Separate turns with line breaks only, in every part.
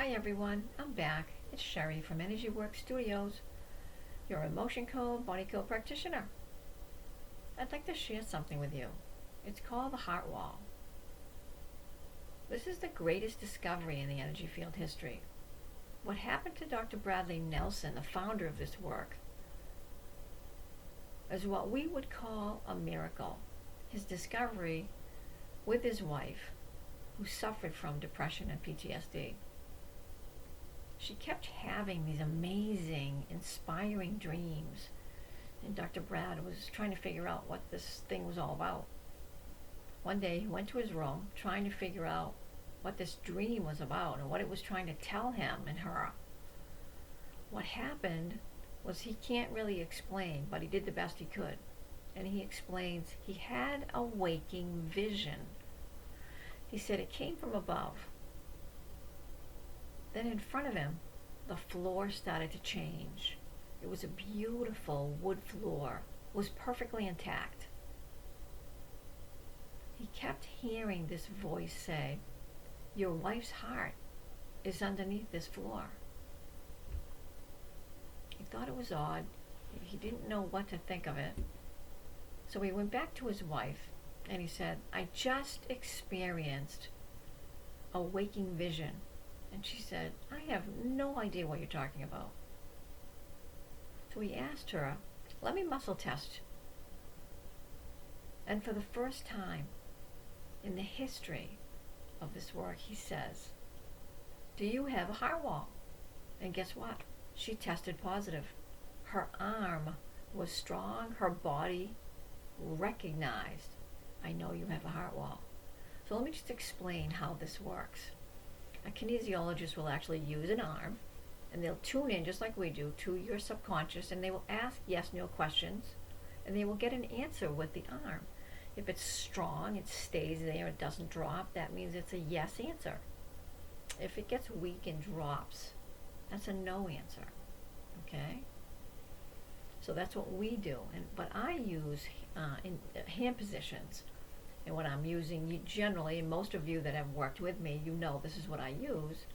Hi everyone, I'm back. It's Sherry from Energy Work Studios, your emotion code, body code practitioner. I'd like to share something with you. It's called the heart wall. This is the greatest discovery in the energy field history. What happened to Dr. Bradley Nelson, the founder of this work, is what we would call a miracle. His discovery with his wife, who suffered from depression and PTSD. She kept having these amazing, inspiring dreams, and Dr. Brad was trying to figure out what this thing was all about. One day he went to his room trying to figure out what this dream was about and what it was trying to tell him and her. What happened was he can't really explain, but he did the best he could. And he explains he had a waking vision. He said it came from above. Then in front of him, the floor started to change. It was a beautiful wood floor. It was perfectly intact. He kept hearing this voice say, "Your wife's heart is underneath this floor." He thought it was odd. He didn't know what to think of it. So he went back to his wife and he said, "I just experienced a waking vision." And she said, "I have no idea what you're talking about." So he asked her, "Let me muscle test." And for the first time in the history of this work, he says, "Do you have a heart wall?" And guess what? She tested positive. Her arm was strong. Her body recognized, "I know you have a heart wall." So let me just explain how this works. A kinesiologist will actually use an arm and they'll tune in just like we do to your subconscious, and they will ask yes/no questions and they will get an answer with the arm. If it's strong, it stays there, it doesn't drop, that means it's a yes answer. If it gets weak and drops, that's a no answer. Okay? So that's what we do. But I use in hand positions. And what I'm using generally, and most of you that have worked with me, you know this is what I use,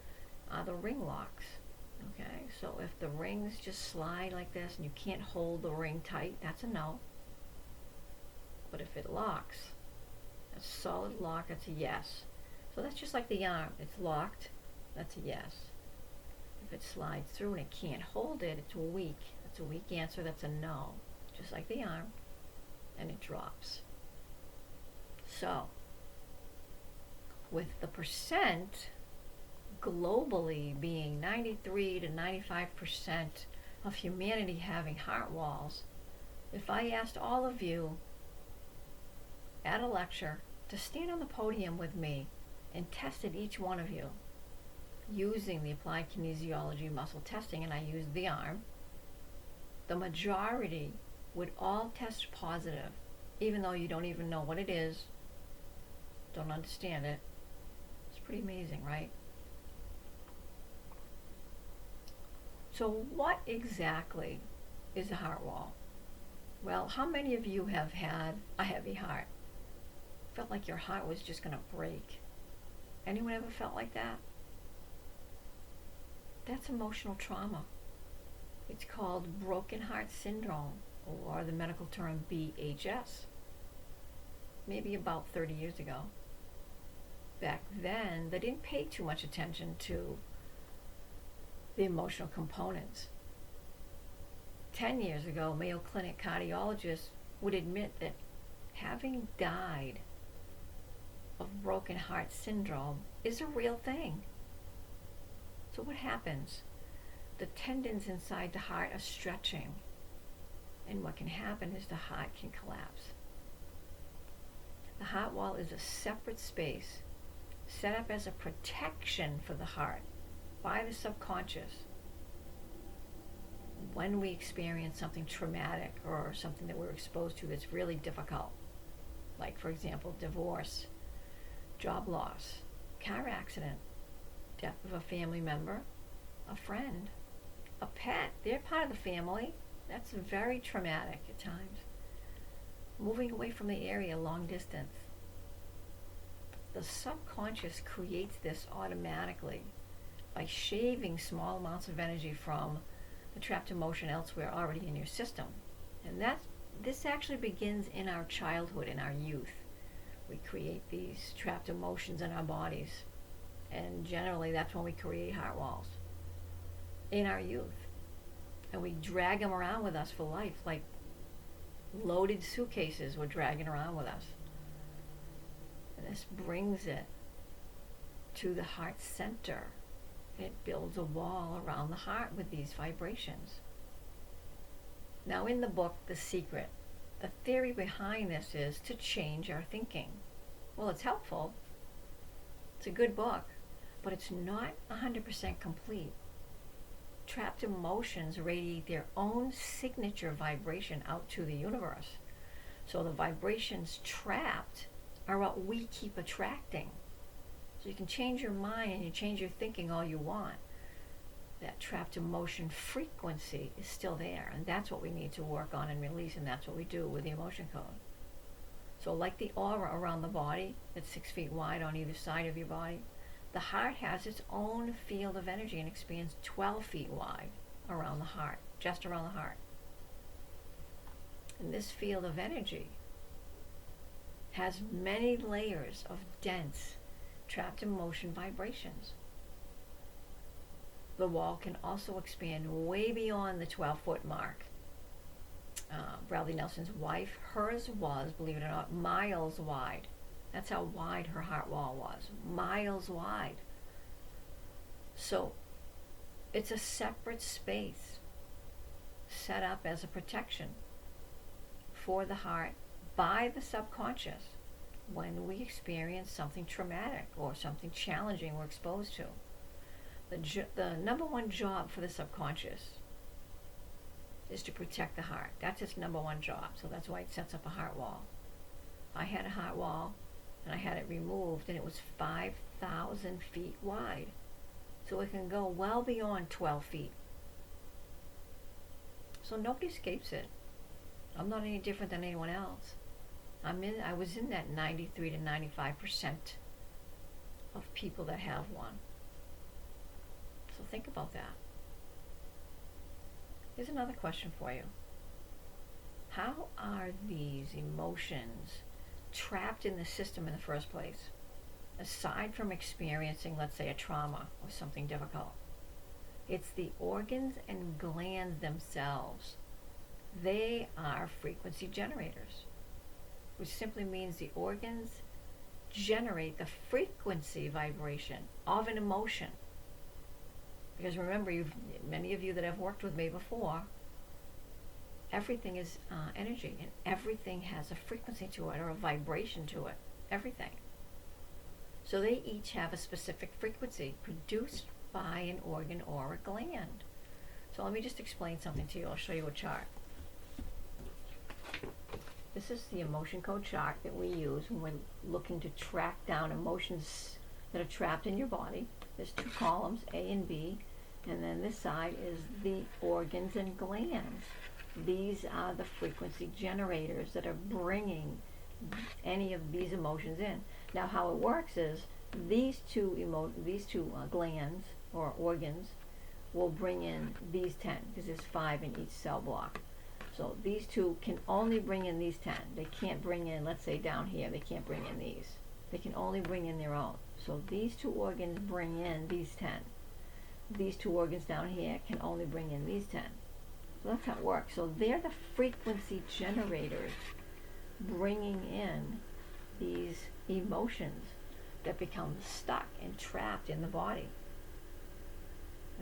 are the ring locks. Okay, so if the rings just slide like this and you can't hold the ring tight, that's a no. But if it locks, a solid lock, that's a yes. So that's just like the arm. It's locked, that's a yes. If it slides through and it can't hold it, it's weak. That's a weak answer, that's a no. Just like the arm, and it drops. So, with the percent globally being 93 to 95% of humanity having heart walls, if I asked all of you at a lecture to stand on the podium with me and tested each one of you using the applied kinesiology muscle testing, and I used the arm, the majority would all test positive, even though you don't even know what it is, don't understand it. It's pretty amazing, right? So what exactly is a heart wall? Well, how many of you have had a heavy heart? Felt like your heart was just going to break? Anyone ever felt like that? That's emotional trauma. It's called broken heart syndrome, or the medical term BHS. Maybe about 30 years ago. Back then, they didn't pay too much attention to the emotional components. 10 years ago, Mayo Clinic cardiologists would admit that having died of broken heart syndrome is a real thing. So what happens? The tendons inside the heart are stretching, and what can happen is the heart can collapse. The heart wall is a separate space set up as a protection for the heart by the subconscious when we experience something traumatic or something that we're exposed to that's really difficult, like for example divorce, job loss, car accident, death of a family member, a friend, a pet. They're part of the family. That's very traumatic at times. Moving away from the area long distance. The subconscious creates this automatically by by shaving small amounts of energy from the trapped emotion elsewhere already in your system. And this actually begins in our childhood, in our youth. We create these trapped emotions in our bodies. And generally that's when we create heart walls, in our youth. And we drag them around with us for life, like loaded suitcases we're dragging around with us. And this brings it to the heart center. It builds a wall around the heart with these vibrations. Now in the book, The Secret, the theory behind this is to change our thinking. Well, it's helpful. It's a good book, but it's not 100% complete. Trapped emotions radiate their own signature vibration out to the universe. So the vibrations trapped are what we keep attracting. So you can change your mind and you change your thinking all you want. That trapped emotion frequency is still there, and that's what we need to work on and release, and that's what we do with the emotion code. So like the aura around the body, that's 6 feet wide on either side of your body, the heart has its own field of energy and expands 12 feet wide around the heart, just around the heart. And this field of energy has many layers of dense, trapped emotion vibrations. The wall can also expand way beyond the 12-foot mark. Bradley Nelson's wife, hers was, believe it or not, miles wide. That's how wide her heart wall was, miles wide. So it's a separate space set up as a protection for the heart by the subconscious when we experience something traumatic or something challenging we're exposed to. The number one job for the subconscious is to protect the heart. That's its number one job. So that's why it sets up a heart wall. I had a heart wall and I had it removed, and it was 5,000 feet wide. So it can go well beyond 12 feet. So nobody escapes it. I'm not any different than anyone else. I was in that 93 to 95% of people that have one. So think about that. Here's another question for you. How are these emotions trapped in the system in the first place? Aside from experiencing, let's say, a trauma or something difficult, it's the organs and glands themselves. They are frequency generators, which simply means the organs generate the frequency vibration of an emotion. Because remember, many of you that have worked with me before, everything is energy, and everything has a frequency to it or a vibration to it. Everything. So they each have a specific frequency produced by an organ or a gland. So let me just explain something to you. I'll show you a chart. This is the emotion code chart that we use when we're looking to track down emotions that are trapped in your body. There's two columns, A and B, and then this side is the organs and glands. These are the frequency generators that are bringing any of these emotions in. Now how it works is these two glands or organs will bring in these 10, because there's 5 in each cell block. So these two can only bring in these 10. They can't bring in, let's say down here, they can't bring in these. They can only bring in their own. So these two organs bring in these 10. These two organs down here can only bring in these 10. So that's how it works. So they're the frequency generators bringing in these emotions that become stuck and trapped in the body.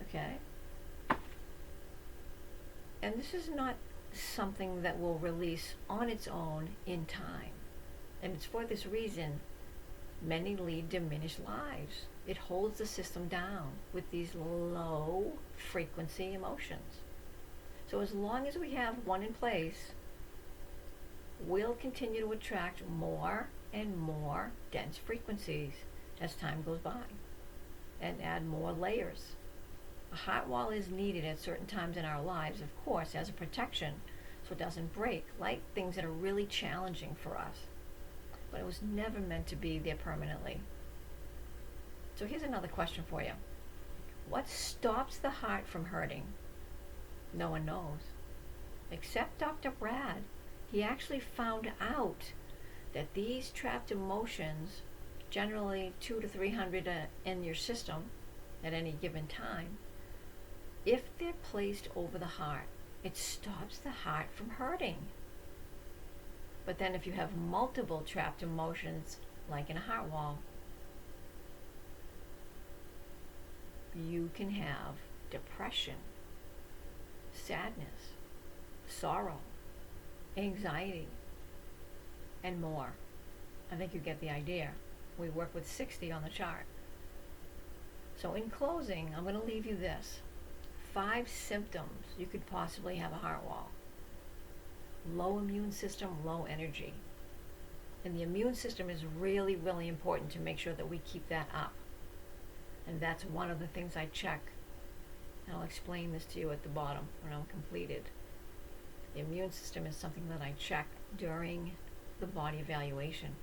Okay? And this is not something that will release on its own in time. And it's for this reason many lead diminished lives. It holds the system down with these low frequency emotions. So as long as we have one in place, we'll continue to attract more and more dense frequencies as time goes by and add more layers. A heart wall is needed at certain times in our lives, of course, as a protection so it doesn't break, like things that are really challenging for us. But it was never meant to be there permanently. So here's another question for you. What stops the heart from hurting? No one knows. Except Dr. Brad. He actually found out that these trapped emotions, generally 200 to 300 in your system at any given time, if they're placed over the heart, it stops the heart from hurting. But then if you have multiple trapped emotions, like in a heart wall, you can have depression, sadness, sorrow, anxiety, and more. I think you get the idea. We work with 60 on the chart. So in closing, I'm going to leave you this. 5 symptoms you could possibly have a heart wall. Low immune system, low energy. And the immune system is really, really important to make sure that we keep that up. And that's one of the things I check. And I'll explain this to you at the bottom when I'm completed. The immune system is something that I check during the body evaluation.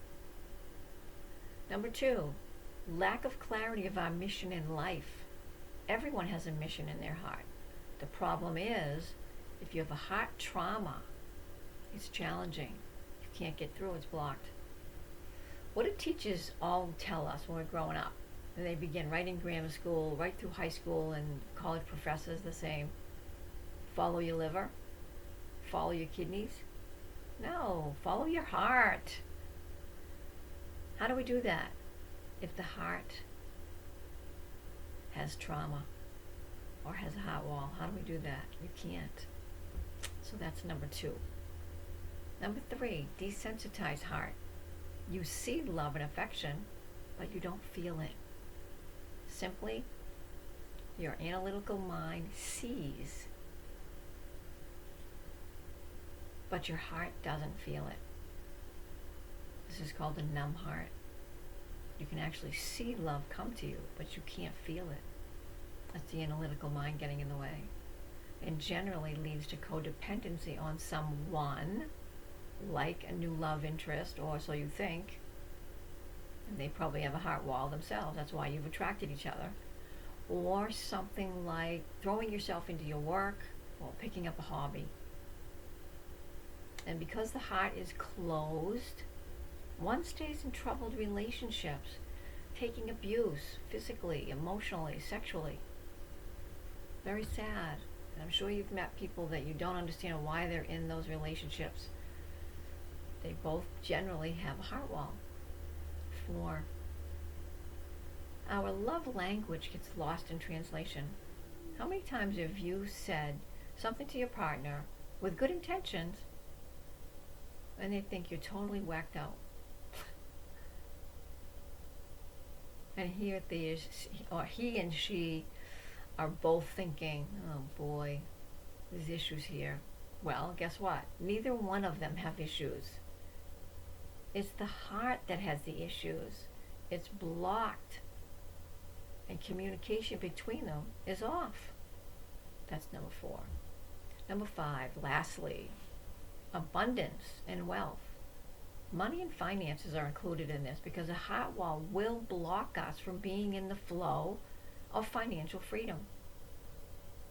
Number 2, lack of clarity of our mission in life. Everyone has a mission in their heart. The problem is, if you have a heart trauma, it's challenging. You can't get through, it's blocked. What do teachers all tell us when we're growing up? And they begin right in grammar school, right through high school, and college professors the same. Follow your liver? Follow your kidneys? No, follow your heart. How do we do that? If the heart has trauma or has a heart wall, how do we do that? You can't. So that's number 2. Number 3, desensitize heart. You see love and affection, but you don't feel it. Simply, your analytical mind sees, but your heart doesn't feel it. This is called a numb heart. You can actually see love come to you, but you can't feel it. That's the analytical mind getting in the way. And generally leads to codependency on someone, like a new love interest, or so you think. And they probably have a heart wall themselves. That's why you've attracted each other. Or something like throwing yourself into your work or picking up a hobby. And because the heart is closed, one stays in troubled relationships, taking abuse physically, emotionally, sexually. Very sad. And I'm sure you've met people that you don't understand why they're in those relationships. They both generally have a heart wall. 4, our love language gets lost in translation. How many times have you said something to your partner with good intentions and they think you're totally whacked out? And here he and she are both thinking, oh boy, there's issues here. Well, guess what? Neither one of them have issues. It's the heart that has the issues. It's blocked. And communication between them is off. That's number 4. Number 5, lastly, abundance and wealth. Money and finances are included in this because a heart wall will block us from being in the flow of financial freedom.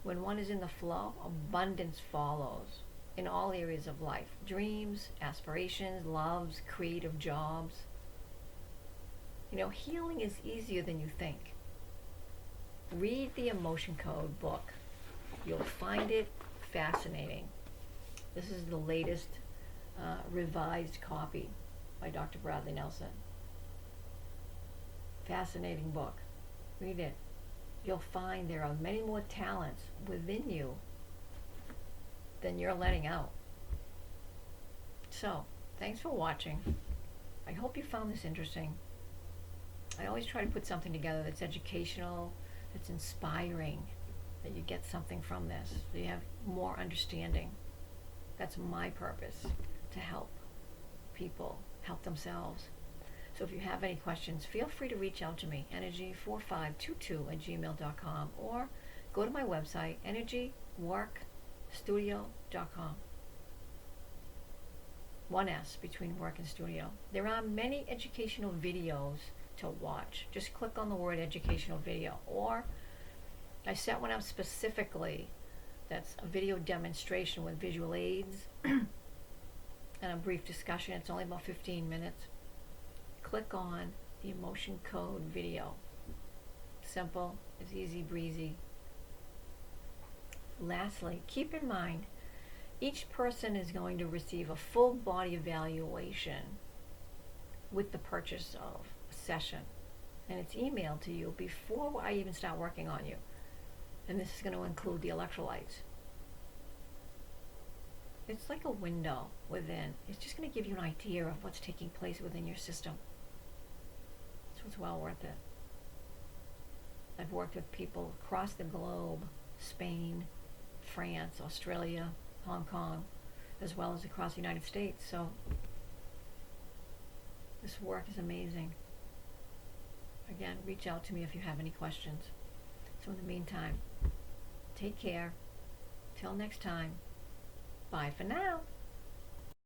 When one is in the flow, abundance follows in all areas of life. Dreams, aspirations, loves, creative jobs. You know, healing is easier than you think. Read the Emotion Code book. You'll find it fascinating. This is the latest revised copy by Dr. Bradley Nelson. Fascinating book. Read it. You'll find there are many more talents within you than you're letting out. So, thanks for watching. I hope you found this interesting. I always try to put something together that's educational, that's inspiring, that you get something from this, so you have more understanding. That's my purpose, to help people help themselves. So if you have any questions, feel free to reach out to me, energy4522@gmail.com, or go to my website, energyworkstudio.com. 1 S between work and studio. There are many educational videos to watch. Just click on the word educational video, or I set one up specifically that's a video demonstration with visual aids and a brief discussion. It's only about 15 minutes. Click on the emotion code video. Simple, it's easy breezy. Lastly, keep in mind, each person is going to receive a full body evaluation with the purchase of a session. And it's emailed to you before I even start working on you. And this is going to include the electrolytes. It's like a window within. It's just going to give you an idea of what's taking place within your system. So it's well worth it. I've worked with people across the globe, Spain, France, Australia, Hong Kong, as well as across the United States. So this work is amazing. Again, reach out to me if you have any questions. So in the meantime, take care. Till next time. Bye for now.